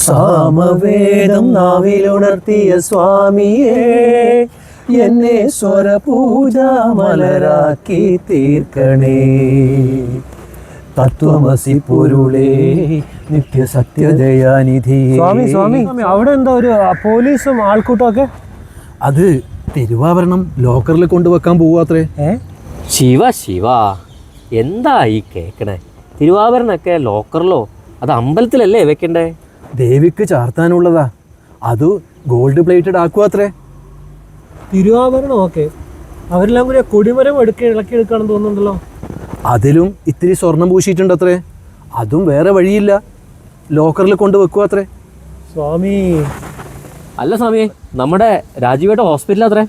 സാമവേദം നാവിലുണർത്തിയ സ്വാമിയേ, എന്നെ സ്വരപൂജ മലരാക്കി തീർക്കണേ. തത്വമസി പൊരുളേ നിത്യസത്യദയാനിധി. സ്വാമി അവിടെ എന്താ ഒരു പോലീസും ആൾക്കൂട്ടമൊക്കെ? അത് തിരുവാഭരണം ലോക്കറിൽ കൊണ്ടുവെക്കാൻ പോവാത്രേ. ശിവ എന്താ ഈ കേക്കണേ? തിരുവാഭരണമൊക്കെ ലോക്കറിലോ? അത് അമ്പലത്തിലല്ലേ വെക്കണ്ടേ? ദേവിക്ക് ചാർത്താനുള്ളതാ, അത് ഗോൾഡ് പ്ലേറ്റഡ് ആക്കുവാത്രേ. തിരുവാഭരണം ഓക്കെ, അവരെല്ലാം കൂടി കൊടിമരം ഇളക്കിയെടുക്കാണെന്ന് തോന്നുന്നുണ്ടല്ലോ. അതിലും ഇത്തിരി സ്വർണം പൂശിയിട്ടുണ്ടത്രേ. അതും വേറെ വഴിയില്ല, ലോക്കറിൽ കൊണ്ടുവെക്കുവാത്രേ. സ്വാമി അല്ല സ്വാമിയെ, നമ്മുടെ രാജീവേട്ട ഹോസ്പിറ്റലിൽ അത്രേ.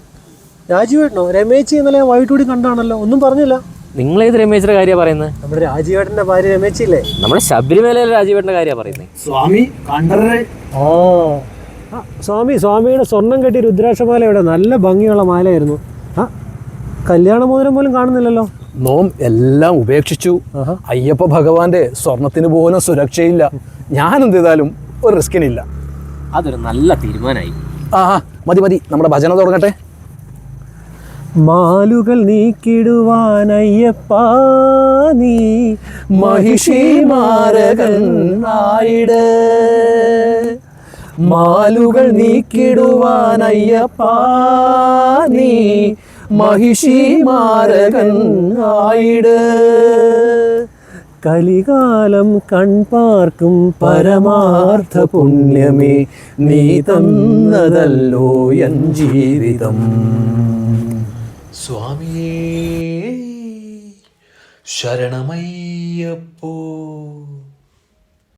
രാജീവേട്ടനോ? രമേശി ഇന്നലെ വൈകിട്ടൂടി കണ്ടാണല്ലോ, ഒന്നും പറഞ്ഞില്ല. നിങ്ങളേത് രമേശിന്റെ കാര്യമാണ് പറയുന്നത്? നമ്മുടെ രാജീവേട്ടന്റെ ഭാര്യ രമേശില്ലേ? നമ്മുടെ ശബരിമലയിലെ രാജീവേട്ടന്റെ കാര്യമാണ് പറയുന്നത്. സ്വാമി കണ്ടറേ. സ്വാമിയുടെ സ്വർണം കെട്ടിയ രുദ്രാക്ഷമാല ഇവിടെ നല്ല ഭംഗിയുള്ള മാലയായിരുന്നു. കല്യാണ മോതിരം പോലും കാണുന്നില്ലല്ലോ. നോം എല്ലാം ഉപേക്ഷിച്ചു. അയ്യപ്പ ഭഗവാന്റെ സ്വർണത്തിന് പോലും സുരക്ഷയില്ല. ഞാൻ എന്ത് ചെയ്താലും ഒരു റിസ്കിനില്ല. അതൊരു നല്ല തീരുമാനമായി. മതി, നമ്മുടെ ഭജന തുടങ്ങട്ടെ. മാലുകൾ നീക്കിടുവാൻ അയ്യപ്പ നീ മഹിഷി മാരകൻ ആയിട്. മാലുകൾ നീക്കിടുവാൻ അയ്യപ്പ നീ മഹിഷി മാരകൻ ആയിട്. കലികാലം കൺപാർക്കും പരമാർത്ഥ പുണ്യമേ, നീ തന്നതല്ലോ എൻ ജീവിതം. സ്വാമിയേ ശരണമയ്യപ്പോ.